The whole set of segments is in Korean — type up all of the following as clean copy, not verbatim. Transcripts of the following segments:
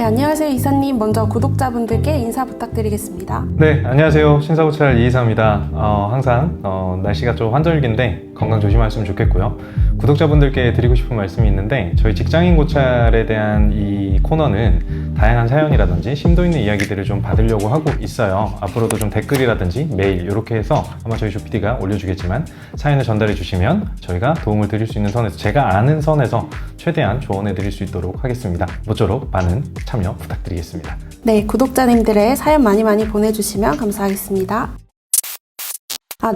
네, 안녕하세요 이사님. 먼저 구독자분들께 인사 부탁드리겠습니다. 네, 안녕하세요. 신사고찰 이이사입니다. 항상 날씨가 좀 환절기인데 건강 조심하셨으면 좋겠고요. 구독자분들께 드리고 싶은 말씀이 있는데, 저희 직장인 고찰에 대한 이 코너는 다양한 사연이라든지 심도 있는 이야기들을 좀 받으려고 하고 있어요. 앞으로도 좀 댓글이라든지 메일 이렇게 해서 아마 저희 조PD가 올려주겠지만 사연을 전달해 주시면 저희가 도움을 드릴 수 있는 선에서, 제가 아는 선에서 최대한 조언해 드릴 수 있도록 하겠습니다. 모쪼록 많은 참여 부탁드리겠습니다. 네, 구독자님들의 사연 많이 보내주시면 감사하겠습니다.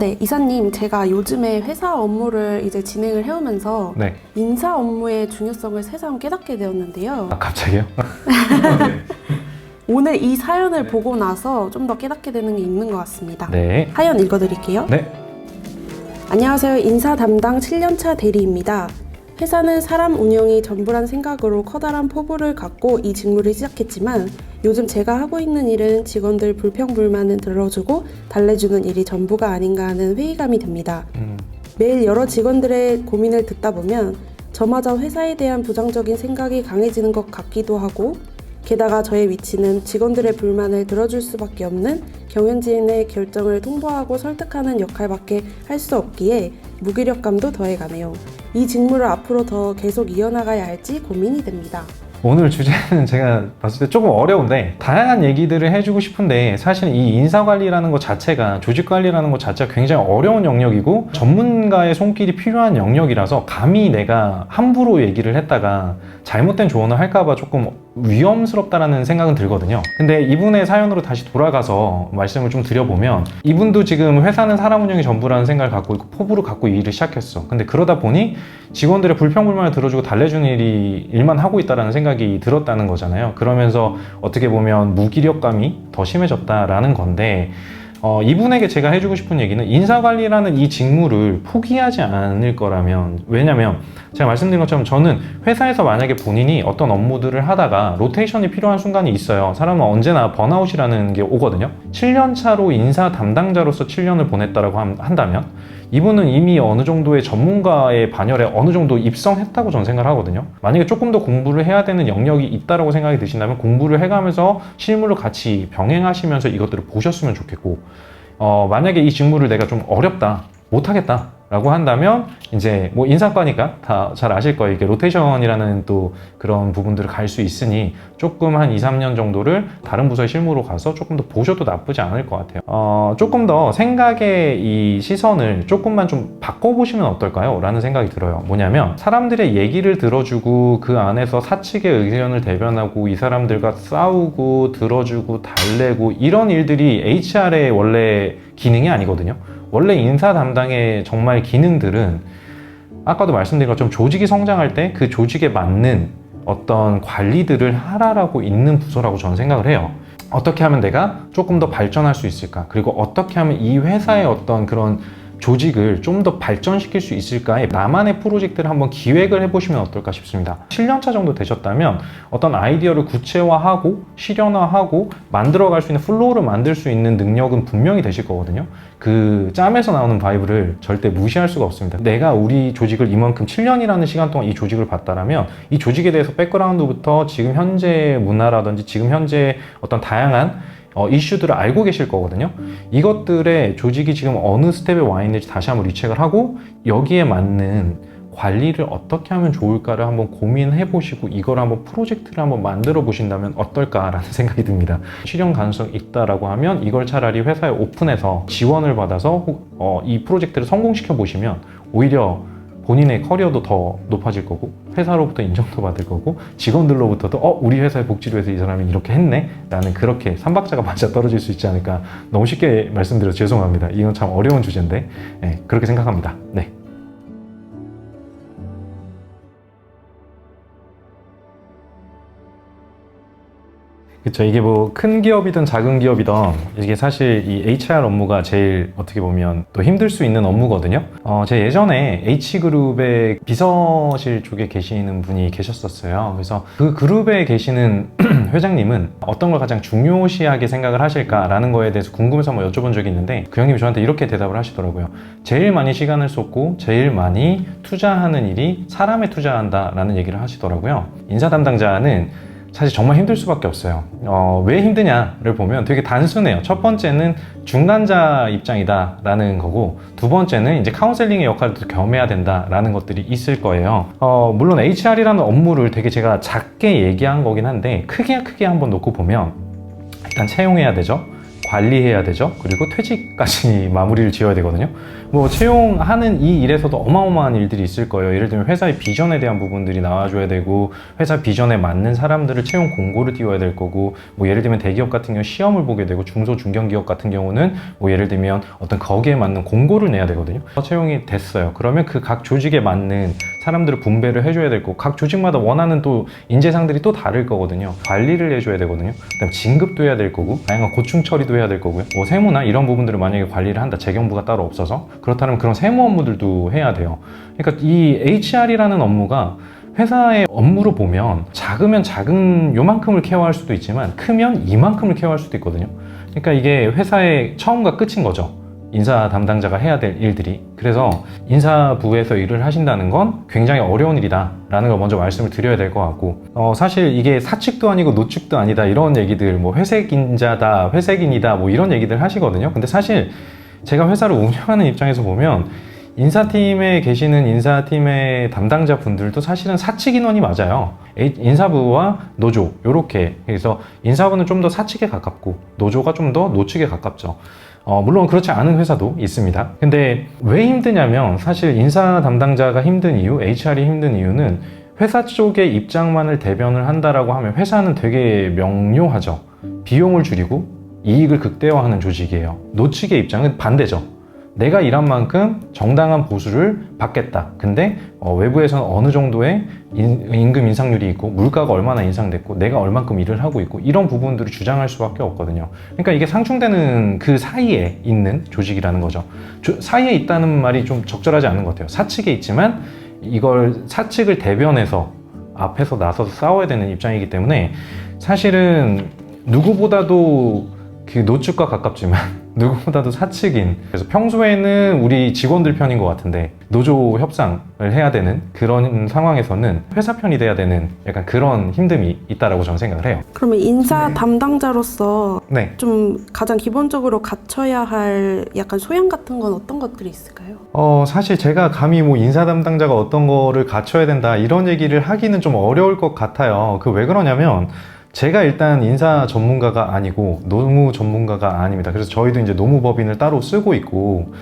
네, 이사님, 제가 요즘에 회사 업무를 이제 진행을 해오면서 네. 인사 업무의 중요성을 새삼 깨닫게 되었는데요. 갑자기요? 오늘 이 사연을 보고 나서 좀 더 깨닫게 되는 게 있는 것 같습니다. 네. 사연 읽어드릴게요. 네. 안녕하세요. 인사 담당 7년차 대리입니다. 회사는 사람 운영이 전부란 생각으로 커다란 포부를 갖고 이 직무를 시작했지만, 요즘 제가 하고 있는 일은 직원들 불평불만을 들어주고 달래주는 일이 전부가 아닌가 하는 회의감이 듭니다. 매일 여러 직원들의 고민을 듣다 보면 저마저 회사에 대한 부정적인 생각이 강해지는 것 같기도 하고, 게다가 저의 위치는 직원들의 불만을 들어줄 수밖에 없는 경영진의 결정을 통보하고 설득하는 역할밖에 할 수 없기에 무기력감도 더해가네요. 이 직무를 앞으로 더 계속 이어나가야 할지 고민이 됩니다. 오늘 주제는 제가 봤을 때 조금 어려운데, 다양한 얘기들을 해주고 싶은데, 사실 이 인사관리라는 것 자체가, 조직관리라는 것 자체가 굉장히 어려운 영역이고 전문가의 손길이 필요한 영역이라서, 감히 내가 함부로 얘기를 했다가 잘못된 조언을 할까봐 조금 위험스럽다라는 생각은 들거든요. 근데 이분의 사연으로 다시 돌아가서 말씀을 좀 드려보면, 이분도 지금 회사는 사람 운영이 전부라는 생각을 갖고 있고 포부를 갖고 이 일을 시작했어. 근데 그러다 보니 직원들의 불평불만을 들어주고 달래주는 일만 하고 있다는 생각이 들었다는 거잖아요. 그러면서 어떻게 보면 무기력감이 더 심해졌다라는 건데, 이분에게 제가 해주고 싶은 얘기는, 인사관리라는 이 직무를 포기하지 않을 거라면, 왜냐면 제가 말씀드린 것처럼 저는 회사에서 만약에 본인이 어떤 업무들을 하다가 로테이션이 필요한 순간이 있어요. 사람은 언제나 번아웃이라는 게 오거든요. 7년 차로 인사 담당자로서 7년을 보냈다라고 한다면 이분은 이미 어느 정도의 전문가의 반열에 어느 정도 입성했다고 저는 생각을 하거든요. 만약에 조금 더 공부를 해야 되는 영역이 있다고 생각이 드신다면 공부를 해가면서 실무를 같이 병행하시면서 이것들을 보셨으면 좋겠고, 만약에 이 직무를 내가 좀 어렵다, 못하겠다 라고 한다면, 이제 뭐 인사과니까 다 잘 아실 거예요. 이게 로테이션이라는 또 그런 부분들을 갈 수 있으니 조금 한 2, 3년 정도를 다른 부서의 실무로 가서 조금 더 보셔도 나쁘지 않을 것 같아요. 조금 더 생각의 이 시선을 조금만 좀 바꿔보시면 어떨까요? 라는 생각이 들어요. 뭐냐면, 사람들의 얘기를 들어주고 그 안에서 사측의 의견을 대변하고 이 사람들과 싸우고 들어주고 달래고 이런 일들이 HR의 원래 기능이 아니거든요. 원래 인사 담당의 정말 기능들은 아까도 말씀드린 것처럼 조직이 성장할 때 그 조직에 맞는 어떤 관리들을 하라라고 있는 부서라고 저는 생각을 해요. 어떻게 하면 내가 조금 더 발전할 수 있을까? 그리고 어떻게 하면 이 회사의 어떤 그런 조직을 좀 더 발전시킬 수 있을까에 나만의 프로젝트를 한번 기획을 해보시면 어떨까 싶습니다. 7년차 정도 되셨다면 어떤 아이디어를 구체화하고 실현화하고 만들어갈 수 있는 플로우를 만들 수 있는 능력은 분명히 되실 거거든요. 그 짬에서 나오는 바이브를 절대 무시할 수가 없습니다. 내가 우리 조직을 이만큼 7년이라는 시간 동안 이 조직을 봤다라면 이 조직에 대해서 백그라운드부터 지금 현재 문화라든지 지금 현재 어떤 다양한 이슈들을 알고 계실 거거든요. 이것들의 조직이 지금 어느 스텝에 와 있는지 다시 한번 리체크를 하고, 여기에 맞는 관리를 어떻게 하면 좋을까를 한번 고민해 보시고 이걸 한번 프로젝트를 한번 만들어 보신다면 어떨까라는 생각이 듭니다. 실현 가능성이 있다라고 하면 이걸 차라리 회사에 오픈해서 지원을 받아서 이 프로젝트를 성공시켜 보시면 오히려 본인의 커리어도 더 높아질 거고, 회사로부터 인정도 받을 거고, 직원들로부터도 우리 회사의 복지를 위해서 이 사람이 이렇게 했네? 라는, 그렇게 삼박자가 맞아 떨어질 수 있지 않을까. 너무 쉽게 말씀드려서 죄송합니다. 이건 참 어려운 주제인데, 네, 그렇게 생각합니다. 네. 그쵸. 이게 뭐 큰 기업이든 작은 기업이든 이게 사실 이 HR 업무가 제일 어떻게 보면 또 힘들 수 있는 업무거든요. 제가 예전에 H그룹의 비서실 쪽에 계시는 분이 계셨었어요. 그래서 그 그룹에 계시는 회장님은 어떤 걸 가장 중요시하게 생각을 하실까라는 거에 대해서 궁금해서 한번 여쭤본 적이 있는데, 그 형님이 저한테 이렇게 대답을 하시더라고요. 제일 많이 시간을 쏟고 제일 많이 투자하는 일이 사람에 투자한다라는 얘기를 하시더라고요. 인사 담당자는 사실 정말 힘들 수밖에 없어요. 왜 힘드냐를 보면 되게 단순해요. 첫 번째는 중간자 입장이다 라는 거고, 두 번째는 이제 카운셀링의 역할도 겸해야 된다 라는 것들이 있을 거예요. 물론 HR이라는 업무를 되게 제가 작게 얘기한 거긴 한데, 크게 한번 놓고 보면 일단 채용해야 되죠, 관리해야 되죠, 그리고 퇴직까지 마무리를 지어야 되거든요. 뭐 채용하는 이 일에서도 어마어마한 일들이 있을 거예요. 예를 들면 회사의 비전에 대한 부분들이 나와줘야 되고, 회사 비전에 맞는 사람들을 채용 공고를 띄워야 될 거고, 뭐 예를 들면 대기업 같은 경우 시험을 보게 되고, 중소 중견기업 같은 경우는 뭐 예를 들면 어떤 거기에 맞는 공고를 내야 되거든요. 채용이 됐어요. 그러면 그 각 조직에 맞는 사람들을 분배를 해줘야 될 거고, 각 조직마다 원하는 또 인재상들이 또 다를 거거든요. 관리를 해줘야 되거든요. 그다음 진급도 해야 될 거고, 다양한 고충 처리도 해야 될 거고요. 뭐 세무나 이런 부분들을 만약에 관리를 한다, 재경부가 따로 없어서, 그렇다면 그런 세무 업무들도 해야 돼요. 그러니까 이 HR이라는 업무가 회사의 업무로 보면 작으면 작은 요만큼을 케어할 수도 있지만, 크면 이만큼을 케어할 수도 있거든요. 그러니까 이게 회사의 처음과 끝인 거죠. 인사 담당자가 해야 될 일들이. 그래서 인사부에서 일을 하신다는 건 굉장히 어려운 일이다 라는 걸 먼저 말씀을 드려야 될 것 같고, 사실 이게 사측도 아니고 노측도 아니다 이런 얘기들, 뭐 회색인자다, 회색인이다, 뭐 이런 얘기들 하시거든요. 근데 사실 제가 회사를 운영하는 입장에서 보면 인사팀에 계시는 인사팀의 담당자 분들도 사실은 사측 인원이 맞아요. 인사부와 노조, 요렇게. 그래서 인사부는 좀 더 사측에 가깝고 노조가 좀 더 노측에 가깝죠. 물론 그렇지 않은 회사도 있습니다. 근데 왜 힘드냐면, 사실 인사 담당자가 힘든 이유, HR이 힘든 이유는 회사 쪽의 입장만을 대변을 한다라고 하면 회사는 되게 명료하죠. 비용을 줄이고 이익을 극대화하는 조직이에요. 노측의 입장은 반대죠. 내가 일한 만큼 정당한 보수를 받겠다. 근데 외부에서는 어느 정도의 임금 인상률이 있고, 물가가 얼마나 인상됐고, 내가 얼만큼 일을 하고 있고, 이런 부분들을 주장할 수밖에 없거든요. 그러니까 이게 상충되는 그 사이에 있는 조직이라는 거죠. 사이에 있다는 말이 좀 적절하지 않은 것 같아요. 사측에 있지만 이걸 사측을 대변해서 앞에서 나서서 싸워야 되는 입장이기 때문에, 사실은 누구보다도 그 노측과 가깝지만 누구보다도 사측인, 그래서 평소에는 우리 직원들 편인 것 같은데 노조 협상을 해야 되는 그런 상황에서는 회사 편이 돼야 되는 약간 그런 힘듦이 있다라고 저는 생각을 해요. 그러면 인사 담당자로서 네. 좀 가장 기본적으로 갖춰야 할 약간 소양 같은 건 어떤 것들이 있을까요? 사실 제가 감히 뭐 인사 담당자가 어떤 거를 갖춰야 된다 이런 얘기를 하기는 좀 어려울 것 같아요. 그 왜 그러냐면, 제가 일단 인사 전문가가 아니고 노무 전문가가 아닙니다. 그래서 저희도 이제 노무법인을 따로 쓰고 있고,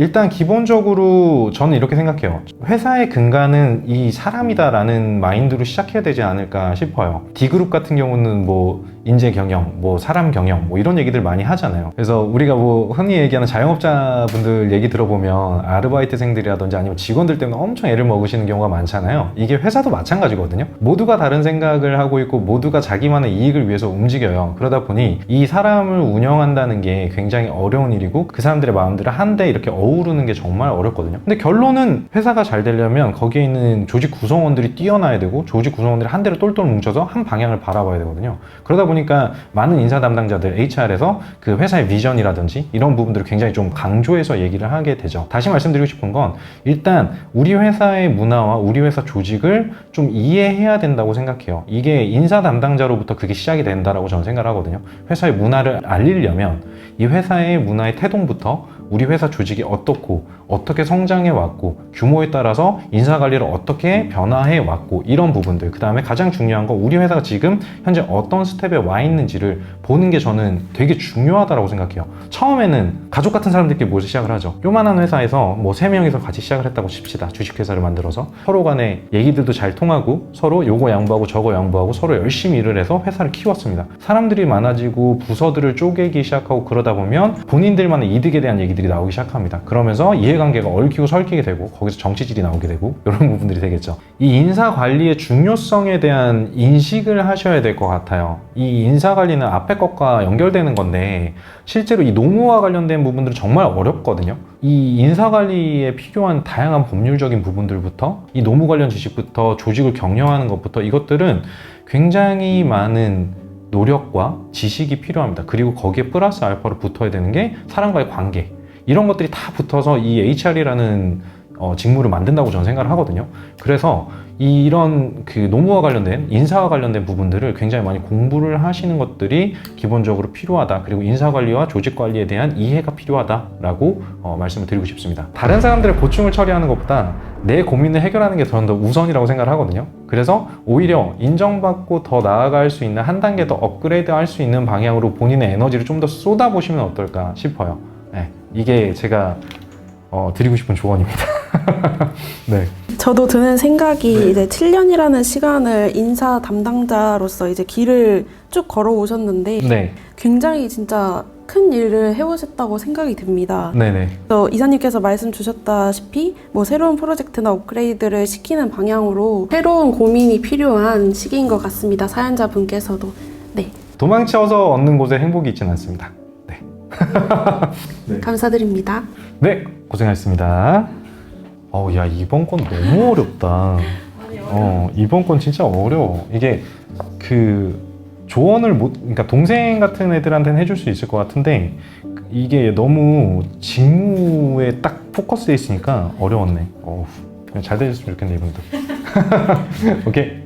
일단 기본적으로 저는 이렇게 생각해요. 회사의 근간은 이 사람이다라는 마인드로 시작해야 되지 않을까 싶어요. D그룹 같은 경우는 뭐 인재 경영, 뭐 사람 경영, 뭐 이런 얘기들 많이 하잖아요. 그래서 우리가 뭐 흔히 얘기하는 자영업자분들 얘기 들어보면 아르바이트생들이라든지 아니면 직원들 때문에 엄청 애를 먹으시는 경우가 많잖아요. 이게 회사도 마찬가지거든요. 모두가 다른 생각을 하고 있고, 모두가 자기만의 이익을 위해서 움직여요. 그러다 보니 이 사람을 운영한다는 게 굉장히 어려운 일이고, 그 사람들의 마음들을 한데 이렇게 어우르는 게 정말 어렵거든요. 근데 결론은 회사가 잘 되려면 거기에 있는 조직 구성원들이 뛰어나야 되고, 조직 구성원들이 한 대로 똘똘 뭉쳐서 한 방향을 바라봐야 되거든요. 그러다 보니까 많은 인사 담당자들, HR에서 그 회사의 비전이라든지 이런 부분들을 굉장히 좀 강조해서 얘기를 하게 되죠. 다시 말씀드리고 싶은 건, 일단 우리 회사의 문화와 우리 회사 조직을 좀 이해해야 된다고 생각해요. 이게 인사 담당자로부터 그게 시작이 된다라고 저는 생각을 하거든요. 회사의 문화를 알리려면 이 회사의 문화의 태동부터 우리 회사 조직이 어떻고 어떻게 성장해 왔고, 규모에 따라서 인사관리를 어떻게 변화해 왔고, 이런 부분들, 그 다음에 가장 중요한 건 우리 회사가 지금 현재 어떤 스텝에 와 있는지를 보는 게 저는 되게 중요하다고 생각해요. 처음에는 가족 같은 사람들끼리 모여서 시작을 하죠. 요만한 회사에서 뭐 3명이서 같이 시작을 했다고 칩시다. 주식회사를 만들어서 서로 간에 얘기들도 잘 통하고, 서로 요거 양보하고 저거 양보하고 서로 열심히 일을 해서 회사를 키웠습니다. 사람들이 많아지고 부서들을 쪼개기 시작하고, 그러다 보면 본인들만의 이득에 대한 얘기들이 나오기 시작합니다. 그러면서 이해관계가 얽히고 설키게 되고, 거기서 정치질이 나오게 되고, 이런 부분들이 되겠죠. 이 인사관리의 중요성에 대한 인식을 하셔야 될 것 같아요. 이 인사관리는 앞에 것과 연결되는 건데, 실제로 이 노무와 관련된 부분들은 정말 어렵거든요. 이 인사관리에 필요한 다양한 법률적인 부분들부터, 이 노무 관련 지식부터, 조직을 경영하는 것부터, 이것들은 굉장히 많은 노력과 지식이 필요합니다. 그리고 거기에 플러스 알파로 붙어야 되는 게 사람과의 관계, 이런 것들이 다 붙어서 이 HR이라는 직무를 만든다고 저는 생각을 하거든요. 그래서 이런 그 노무와 관련된 인사와 관련된 부분들을 굉장히 많이 공부를 하시는 것들이 기본적으로 필요하다. 그리고 인사관리와 조직관리에 대한 이해가 필요하다라고 말씀을 드리고 싶습니다. 다른 사람들의 고충을 처리하는 것보다 내 고민을 해결하는 게 저는 더 우선이라고 생각을 하거든요. 그래서 오히려 인정받고 더 나아갈 수 있는 한 단계 더 업그레이드 할 수 있는 방향으로 본인의 에너지를 좀 더 쏟아보시면 어떨까 싶어요. 네, 이게 제가 드리고 싶은 조언입니다. 네. 저도 드는 생각이 네. 이제 7년이라는 시간을 인사 담당자로서 이제 길을 쭉 걸어오셨는데 네. 굉장히 진짜 큰 일을 해오셨다고 생각이 듭니다. 네네. 그래서 이사님께서 말씀 주셨다시피 뭐 새로운 프로젝트나 업그레이드를 시키는 방향으로 새로운 고민이 필요한 시기인 것 같습니다. 사연자분께서도. 네. 도망쳐서 얻는 곳에 행복이 있지는 않습니다. 네. 네. 감사드립니다. 네, 고생하셨습니다. 야, 이번 건 너무 어렵다. 이번 건 진짜 어려워. 이게 그 조언을 그러니까 동생 같은 애들한테는 해줄 수 있을 것 같은데 이게 너무 직무에 딱 포커스돼 있으니까 어려웠네. 그냥 잘 되셨으면 좋겠네, 이분도. 오케이.